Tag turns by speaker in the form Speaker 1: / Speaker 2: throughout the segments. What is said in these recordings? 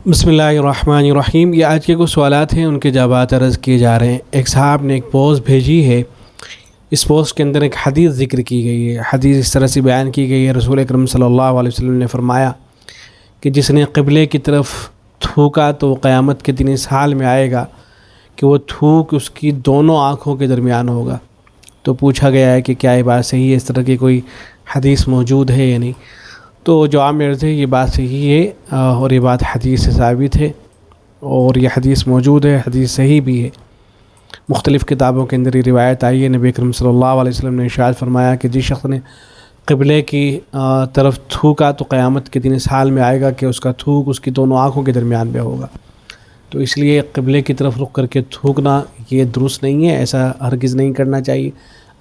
Speaker 1: بسم اللہ الرحمن الرحیم۔ یہ آج کے کچھ سوالات ہیں، ان کے جوابات عرض کیے جا رہے ہیں۔ ایک صاحب نے ایک پوسٹ بھیجی ہے، اس پوسٹ کے اندر ایک حدیث ذکر کی گئی ہے۔ حدیث اس طرح سے بیان کی گئی ہے، رسول اکرم صلی اللہ علیہ وسلم نے فرمایا کہ جس نے قبلے کی طرف تھوکا تو وہ قیامت کے دن اس حال میں آئے گا کہ وہ تھوک اس کی دونوں آنکھوں کے درمیان ہوگا۔ تو پوچھا گیا ہے کہ کیا یہ بات صحیح ہے، اس طرح کی کوئی حدیث موجود ہے یا نہیں؟ تو جواب میں عرض ہے یہ بات صحیح ہے اور یہ بات حدیث سے ثابت ہے اور یہ حدیث موجود ہے، حدیث صحیح بھی ہے۔ مختلف کتابوں کے اندر یہ روایت آئی ہے، نبی اکرم صلی اللہ علیہ وسلم نے ارشاد فرمایا کہ جس شخص نے قبلے کی طرف تھوکا تو قیامت کے دن اس حال میں آئے گا کہ اس کا تھوک اس کی دونوں آنکھوں کے درمیان میں ہوگا۔ تو اس لیے قبلے کی طرف رخ کر کے تھوکنا یہ درست نہیں ہے، ایسا ہرگز نہیں کرنا چاہیے۔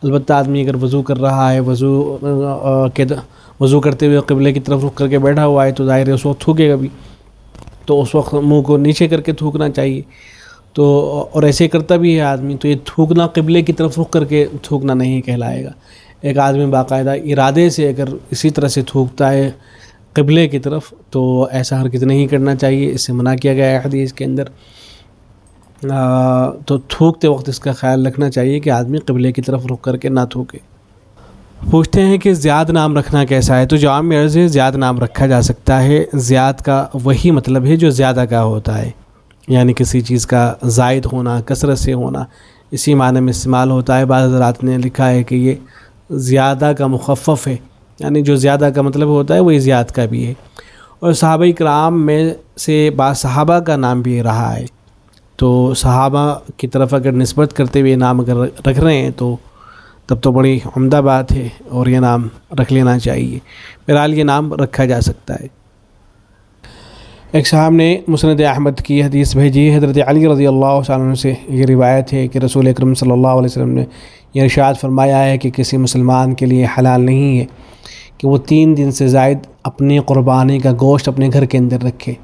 Speaker 1: البتہ آدمی اگر وضو کر رہا ہے، وضو کرتے ہوئے قبلے کی طرف رخ کر کے بیٹھا ہوا ہے تو ظاہر ہے اس وقت تھوکے گا بھی، تو اس وقت منہ کو نیچے کر کے تھوکنا چاہیے۔ تو اور ایسے کرتا بھی ہے آدمی، تو یہ تھوکنا قبلے کی طرف رخ کر کے تھوکنا نہیں کہلائے گا۔ ایک آدمی باقاعدہ ارادے سے اگر اسی طرح سے تھوکتا ہے قبلے کی طرف تو ایسا ہرگز نہیں کرنا چاہیے، اس سے منع کیا گیا ہے حدیث کے اندر۔ تو تھوکتے وقت اس کا خیال رکھنا چاہیے کہ آدمی قبلے کی طرف رخ کر کے نہ تھوکے۔ پوچھتے ہیں کہ زیاد نام رکھنا کیسا ہے؟ تو جواب میں عرض ہے زیاد نام رکھا جا سکتا ہے۔ زیاد کا وہی مطلب ہے جو زیادہ کا ہوتا ہے، یعنی کسی چیز کا زائد ہونا، کثرت سے ہونا، اسی معنی میں استعمال ہوتا ہے۔ بعض حضرات نے لکھا ہے کہ یہ زیادہ کا مخفف ہے، یعنی جو زیادہ کا مطلب ہوتا ہے وہی زیاد کا بھی ہے۔ اور صحابہ کرام میں سے بعض صحابہ کا نام بھی رہا ہے، تو صحابہ کی طرف اگر نسبت کرتے ہوئے نام اگر رکھ رہے ہیں تو تب تو بڑی عمدہ بات ہے اور یہ نام رکھ لینا چاہیے۔ بہرحال یہ نام رکھا جا سکتا ہے۔ ایک صاحب نے مسند احمد کی حدیث بھیجی ہے، حضرت علی رضی اللہ عنہ سے یہ روایت ہے کہ رسول اکرم صلی اللہ علیہ وسلم نے یہ ارشاد فرمایا ہے کہ کسی مسلمان کے لیے حلال نہیں ہے کہ وہ 3 دن سے زائد اپنی قربانی کا گوشت اپنے گھر کے اندر رکھے۔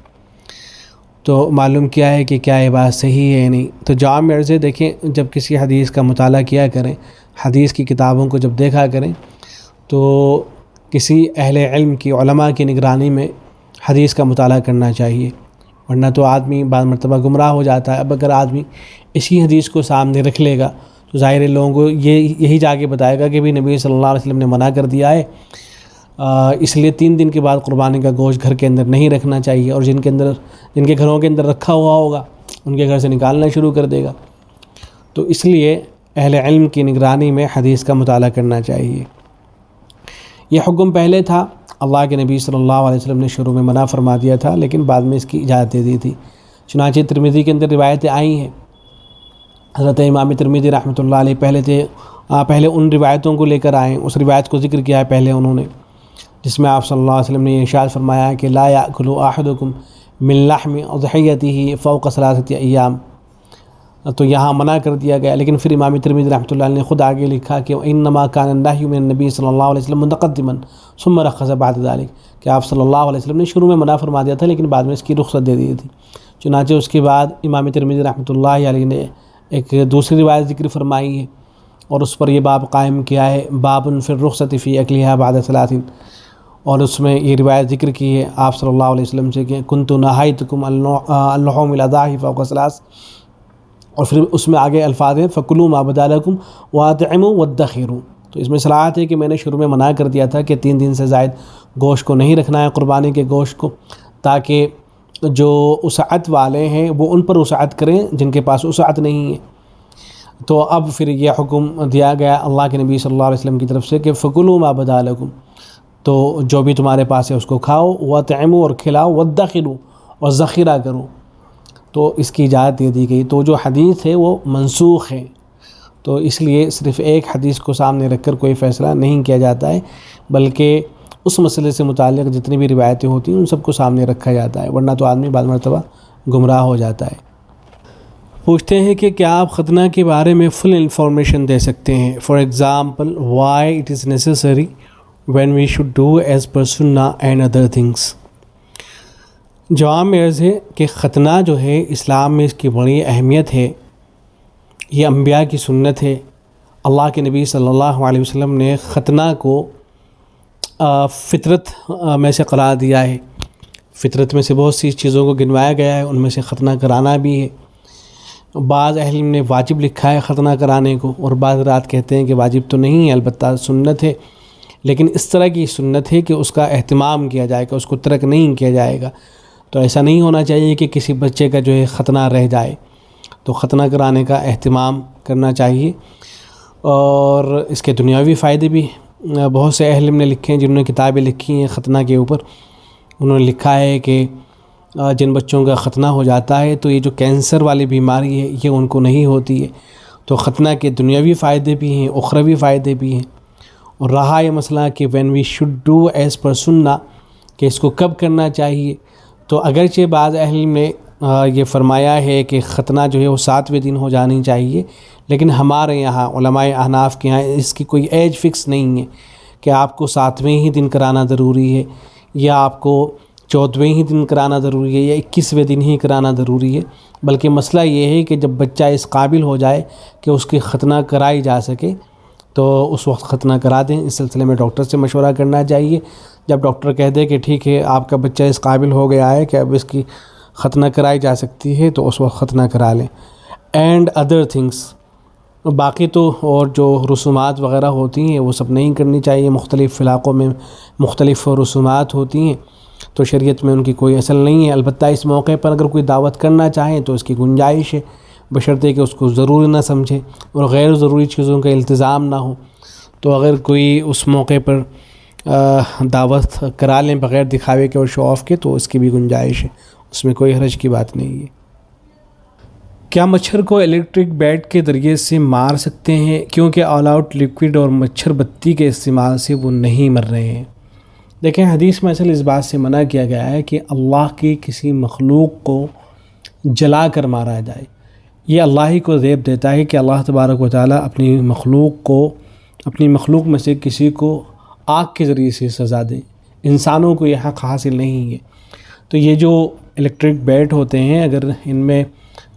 Speaker 1: تو معلوم کیا ہے کہ کیا یہ بات صحیح ہے یا نہیں؟ تو جواب میں عرض ہے دیکھیں، جب کسی حدیث کا مطالعہ کیا کریں، حدیث کی کتابوں کو جب دیکھا کریں تو کسی اہل علم کی، علماء کی نگرانی میں حدیث کا مطالعہ کرنا چاہیے، ورنہ تو آدمی بعض مرتبہ گمراہ ہو جاتا ہے۔ اب اگر آدمی اسی حدیث کو سامنے رکھ لے گا تو ظاہر لوگوں کو یہی جا کے بتائے گا کہ بھی نبی صلی اللہ علیہ وسلم نے منع کر دیا ہے، اس لیے 3 دن کے بعد قربانی کا گوشت گھر کے اندر نہیں رکھنا چاہیے، اور جن کے گھروں کے اندر رکھا ہوا ہوگا ان کے گھر سے نکالنا شروع کر دے گا۔ تو اس لیے اہل علم کی نگرانی میں حدیث کا مطالعہ کرنا چاہیے۔ یہ حکم پہلے تھا، اللہ کے نبی صلی اللہ علیہ وسلم نے شروع میں منع فرما دیا تھا، لیکن بعد میں اس کی اجازت دے دی تھی۔ چنانچہ ترمذی کے اندر روایتیں آئی ہیں، حضرت امام ترمذی رحمۃ اللہ علیہ پہلے ان روایتوں کو لے کر آئیں، اس روایت کو ذکر کیا ہے پہلے انہوں نے، جس میں آپ صلی اللہ علیہ وسلم نے یہ ارشاد فرمایا ہے کہ لا یأکل احدکم من لحم اضحیتہ فوق 3 ایام۔ تو یہاں منع کر دیا گیا، لیکن پھر امام ترمذی رحمۃ اللہ علیہ نے خود آگے لکھا کہ انما کان النہی من النبی صلی اللہ علیہ وسلم متقدما ثم رخص بعد ذلك، کہ آپ صلی اللہ علیہ وسلم نے شروع میں منع فرما دیا تھا لیکن بعد میں اس کی رخصت دے دی تھی۔ چنانچہ اس کے بعد امام ترمذی رحمۃ اللہ علیہ نے ایک دوسری روایت ذکر فرمائی ہے اور اس پر یہ باب قائم کیا ہے، باب فی الرخصۃ فی اکلھا بعد 3، اور اس میں یہ روایت ذکر کی ہے آپ صلی اللہ علیہ وسلم سے کہ کنت نہیتکم عن لحوم الاضاحی فوق 3، اور پھر اس میں آگے الفاظ ہیں فکلوا ما بدا لکم واطعموا وادخروا۔ تو اس میں صراحت ہے کہ میں نے شروع میں منع کر دیا تھا کہ 3 دن سے زائد گوشت کو نہیں رکھنا ہے، قربانی کے گوشت کو، تاکہ جو وسعت والے ہیں وہ ان پر وسعت کریں، جن کے پاس وسعت نہیں ہے۔ تو اب پھر یہ حکم دیا گیا اللہ کے نبی صلی اللہ علیہ وسلم کی طرف سے کہ فکلوا ما بدا لکم، تو جو بھی تمہارے پاس ہے اس کو کھاؤ، واطعموا اور کھلاؤ، وادخروا اور ذخیرہ کرو۔ تو اس کی اجازت دے دی گئی۔ تو جو حدیث ہے وہ منسوخ ہے، تو اس لیے صرف ایک حدیث کو سامنے رکھ کر کوئی فیصلہ نہیں کیا جاتا ہے، بلکہ اس مسئلے سے متعلق جتنی بھی روایتیں ہوتی ہیں ان سب کو سامنے رکھا جاتا ہے، ورنہ تو آدمی بعض مرتبہ گمراہ ہو جاتا ہے۔ پوچھتے ہیں کہ کیا آپ ختنہ کے بارے میں فل انفارمیشن دے سکتے ہیں؟ For example why it is necessary when we should do as per سنہ اینڈ ادر تھنگس۔ جواب میں عرض ہے کہ ختنہ جو ہے اسلام میں اس کی بڑی اہمیت ہے، یہ انبیاء کی سنت ہے۔ اللہ کے نبی صلی اللہ علیہ وسلم نے ختنہ کو فطرت میں سے قرار دیا ہے۔ فطرت میں سے بہت سی چیزوں کو گنوایا گیا ہے، ان میں سے ختنہ کرانا بھی ہے۔ بعض اہل علم نے واجب لکھا ہے ختنہ کرانے کو، اور بعض رات کہتے ہیں کہ واجب تو نہیں ہے، البتہ سنت ہے، لیکن اس طرح کی سنت ہے کہ اس کا اہتمام کیا جائے گا، اس کو ترک نہیں کیا جائے گا۔ تو ایسا نہیں ہونا چاہیے کہ کسی بچے کا جو ہے ختنہ رہ جائے، تو ختنہ کرانے کا اہتمام کرنا چاہیے۔ اور اس کے دنیاوی فائدے بھی بہت سے اہل علم نے لکھے ہیں، جنہوں نے کتابیں لکھی ہیں ختنہ کے اوپر۔ انہوں نے لکھا ہے کہ جن بچوں کا ختنہ ہو جاتا ہے تو یہ جو کینسر والی بیماری ہے یہ ان کو نہیں ہوتی ہے۔ تو ختنہ کے دنیاوی فائدے بھی ہیں، اخروی فائدے بھی ہیں۔ اور رہا یہ مسئلہ کہ when we should do as per سنہ، کہ اس کو کب کرنا چاہیے، تو اگرچہ بعض اہل علم نے یہ فرمایا ہے کہ ختنہ جو ہے وہ 7ویں دن ہو جانی چاہیے، لیکن ہمارے یہاں علماء احناف کے یہاں اس کی کوئی ایج فکس نہیں ہے کہ آپ کو 7ویں ہی دن کرانا ضروری ہے، یا آپ کو 14ویں ہی دن کرانا ضروری ہے، یا 21ویں دن ہی کرانا ضروری ہے۔ بلکہ مسئلہ یہ ہے کہ جب بچہ اس قابل ہو جائے کہ اس کی ختنہ کرائی جا سکے تو اس وقت ختنہ کرا دیں۔ اس سلسلے میں ڈاکٹر سے مشورہ کرنا چاہیے۔ جب ڈاکٹر کہہ دے کہ ٹھیک ہے آپ کا بچہ اس قابل ہو گیا ہے کہ اب اس کی ختنہ کرائی جا سکتی ہے، تو اس وقت ختنہ کرا لیں۔ اینڈ ادر تھنگس، باقی تو اور جو رسومات وغیرہ ہوتی ہیں وہ سب نہیں کرنی چاہیے۔ مختلف علاقوں میں مختلف رسومات ہوتی ہیں، تو شریعت میں ان کی کوئی اصل نہیں ہے۔ البتہ اس موقع پر اگر کوئی دعوت کرنا چاہیں تو اس کی گنجائش ہے، بشرطے کہ اس کو ضروری نہ سمجھے اور غیر ضروری چیزوں کا التزام نہ ہو۔ تو اگر کوئی اس موقع پر دعوت کرا لیں بغیر دکھاوے کے اور شو آف کے، تو اس کی بھی گنجائش ہے، اس میں کوئی حرج کی بات نہیں ہے۔ کیا مچھر کو الیکٹرک بیٹ کے ذریعے سے مار سکتے ہیں کیونکہ آل آؤٹ لیکوڈ اور مچھر بتی کے استعمال سے وہ نہیں مر رہے ہیں؟ دیکھیں، حدیث میں اصل اس بات سے منع کیا گیا ہے کہ اللہ کی کسی مخلوق کو جلا کر مارا جائے۔ یہ اللہ ہی کو زیب دیتا ہے کہ اللہ تبارک و تعالیٰ اپنی مخلوق میں سے کسی کو آگ کے ذریعے سے سزا دیں۔ انسانوں کو یہ حق حاصل نہیں ہے۔ تو یہ جو الیکٹرک بیٹ ہوتے ہیں، اگر ان میں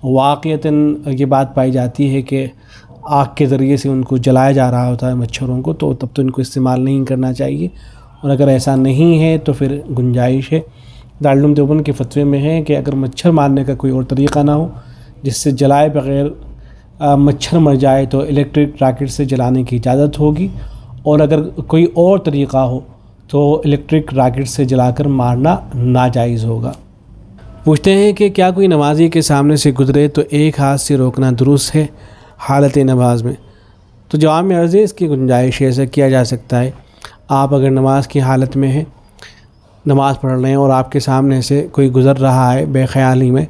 Speaker 1: واقعتاً یہ بات پائی جاتی ہے کہ آگ کے ذریعے سے ان کو جلایا جا رہا ہوتا ہے مچھروں کو، تو تب تو ان کو استعمال نہیں کرنا چاہیے۔ اور اگر ایسا نہیں ہے تو پھر گنجائش ہے۔ دارالعلوم دیوبند کے فتوے میں ہے کہ اگر مچھر مارنے کا کوئی اور طریقہ نہ ہو جس سے جلائے بغیر مچھر مر جائے، تو الیکٹرک راکٹ سے جلانے کی اجازت ہوگی، اور اگر کوئی اور طریقہ ہو تو الیکٹرک راکٹ سے جلا کر مارنا ناجائز ہوگا۔ پوچھتے ہیں کہ کیا کوئی نمازی کے سامنے سے گزرے تو ایک ہاتھ سے روکنا درست ہے حالت نماز میں؟ تو جواب میں عرض ہے اس کی گنجائش ہے، ایسا کیا جا سکتا ہے۔ آپ اگر نماز کی حالت میں ہیں، نماز پڑھ رہے ہیں اور آپ کے سامنے سے کوئی گزر رہا ہے بے خیالی میں،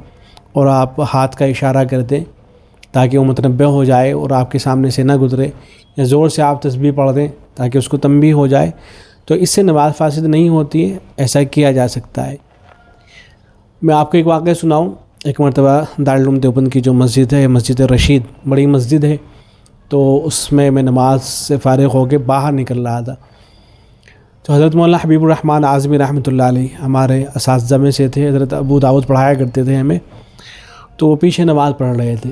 Speaker 1: اور آپ ہاتھ کا اشارہ کر دیں تاکہ وہ متنبہ ہو جائے اور آپ کے سامنے سے نہ گزرے، یا زور سے آپ تسبیح پڑھ دیں تاکہ اس کو تنبیہ ہو جائے، تو اس سے نماز فاسد نہیں ہوتی ہے، ایسا کیا جا سکتا ہے۔ میں آپ کو ایک واقعہ سناؤں۔ ایک مرتبہ دارالعلوم دیوبند کی جو مسجد ہے، مسجد رشید، بڑی مسجد ہے، تو اس میں نماز سے فارغ ہو کے باہر نکل رہا تھا، تو حضرت مولانا حبیب الرحمن اعظمی رحمۃ اللہ علیہ ہمارے اساتذہ میں سے تھے، حضرت ابو داؤد پڑھایا کرتے تھے ہمیں، تو وہ پیچھے نماز پڑھ رہے تھے۔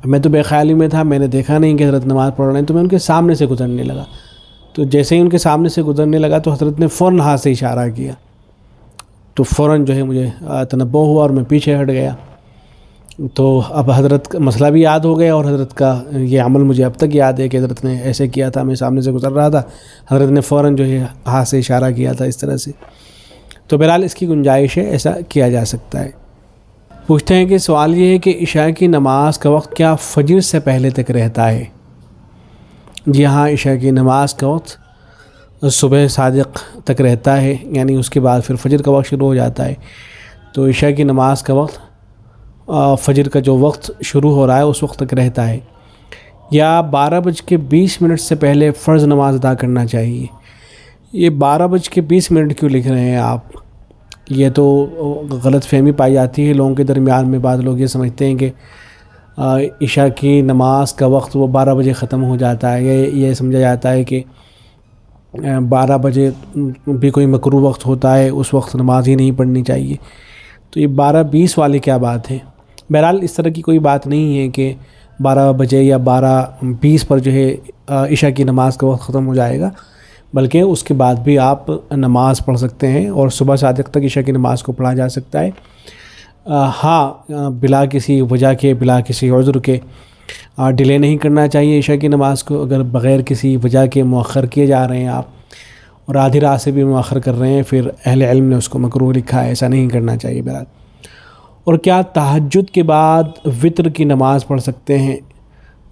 Speaker 1: میں تو بے خیالی میں تھا، میں نے دیکھا نہیں کہ حضرت نماز پڑھ رہے ہیں، تو میں ان کے سامنے سے گزرنے لگا۔ تو جیسے ہی ان کے سامنے سے گزرنے لگا تو حضرت نے فوراً ہاتھ سے اشارہ کیا، تو فوراً جو ہے مجھے تنبہ ہوا اور میں پیچھے ہٹ گیا۔ تو اب حضرت کا مسئلہ بھی یاد ہو گیا، اور حضرت کا یہ عمل مجھے اب تک یاد ہے کہ حضرت نے ایسے کیا تھا، میں سامنے سے گزر رہا تھا، حضرت نے فوراً جو ہے ہاتھ سے اشارہ کیا تھا اس طرح سے۔ تو بہرحال اس کی گنجائش ہے، ایسا کیا جا سکتا ہے۔ پوچھتے ہیں کہ سوال یہ ہے کہ عشاء کی نماز کا وقت کیا فجر سے پہلے تک رہتا ہے؟ جی ہاں، عشاء کی نماز کا وقت صبح صادق تک رہتا ہے، یعنی اس کے بعد پھر فجر کا وقت شروع ہو جاتا ہے۔ تو عشاء کی نماز کا وقت فجر کا جو وقت شروع ہو رہا ہے اس وقت تک رہتا ہے۔ یا 12:20 سے پہلے فرض نماز ادا کرنا چاہیے۔ یہ 12:20 کیوں لکھ رہے ہیں آپ؟ یہ تو غلط فہمی پائی جاتی ہے لوگوں کے درمیان میں۔ بعض لوگ یہ سمجھتے ہیں کہ عشاء کی نماز کا وقت وہ 12 بجے ختم ہو جاتا ہے، یہ سمجھا جاتا ہے کہ 12 بجے بھی کوئی مکروہ وقت ہوتا ہے، اس وقت نماز ہی نہیں پڑھنی چاہیے۔ تو یہ 12:20 والی کیا بات ہے؟ بہرحال اس طرح کی کوئی بات نہیں ہے کہ 12 بجے یا 12:20 پر جو ہے عشاء کی نماز کا وقت ختم ہو جائے گا۔ بلکہ اس کے بعد بھی آپ نماز پڑھ سکتے ہیں اور صبح صادق تک عشاء کی نماز کو پڑھا جا سکتا ہے۔ ہاں، بلا کسی وجہ کے، بلا کسی عذر کے ڈیلے نہیں کرنا چاہیے عشاء کی نماز کو۔ اگر بغیر کسی وجہ کے مؤخر کیے جا رہے ہیں آپ اور آدھی رات سے بھی مؤخر کر رہے ہیں، پھر اہل علم نے اس کو مکروہ لکھا ہے، ایسا نہیں کرنا چاہیے بہرحال۔ اور کیا تہجد کے بعد وطر کی نماز پڑھ سکتے ہیں؟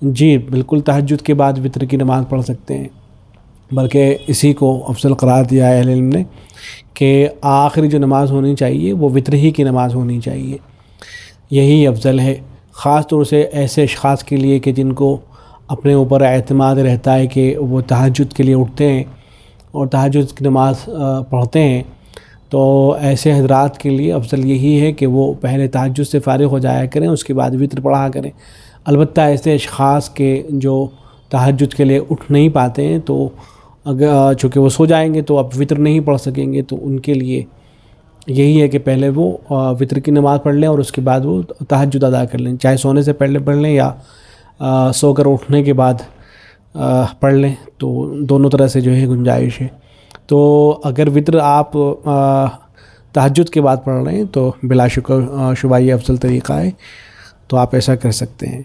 Speaker 1: جی بالکل، تہجد کے بعد وطر کی نماز پڑھ سکتے ہیں، بلکہ اسی کو افضل قرار دیا ہے اہل علم نے کہ آخری جو نماز ہونی چاہیے وہ وطر ہی کی نماز ہونی چاہیے، یہی افضل ہے، خاص طور سے ایسے اشخاص کے لیے کہ جن کو اپنے اوپر اعتماد رہتا ہے کہ وہ تہجد کے لیے اٹھتے ہیں اور تہجد کی نماز پڑھتے ہیں۔ تو ایسے حضرات کے لیے افضل یہی ہے کہ وہ پہلے تہجد سے فارغ ہو جایا کریں، اس کے بعد وطر پڑھا کریں۔ البتہ ایسے اشخاص کے جو تہجد کے لیے اٹھ نہیں پاتے ہیں، تو اگر چونکہ وہ سو جائیں گے تو اب وطر نہیں پڑھ سکیں گے، تو ان کے لیے یہی ہے کہ پہلے وہ وطر کی نماز پڑھ لیں اور اس کے بعد وہ تہجد ادا کر لیں، چاہے سونے سے پہلے پڑھ لیں یا سو کر اٹھنے کے بعد پڑھ لیں، تو دونوں طرح سے جو ہے گنجائش ہے۔ تو اگر وطر آپ تہجد کے بعد پڑھ رہے ہیں تو بلا شبہ یہ افضل طریقہ ہے، تو آپ ایسا کر سکتے ہیں۔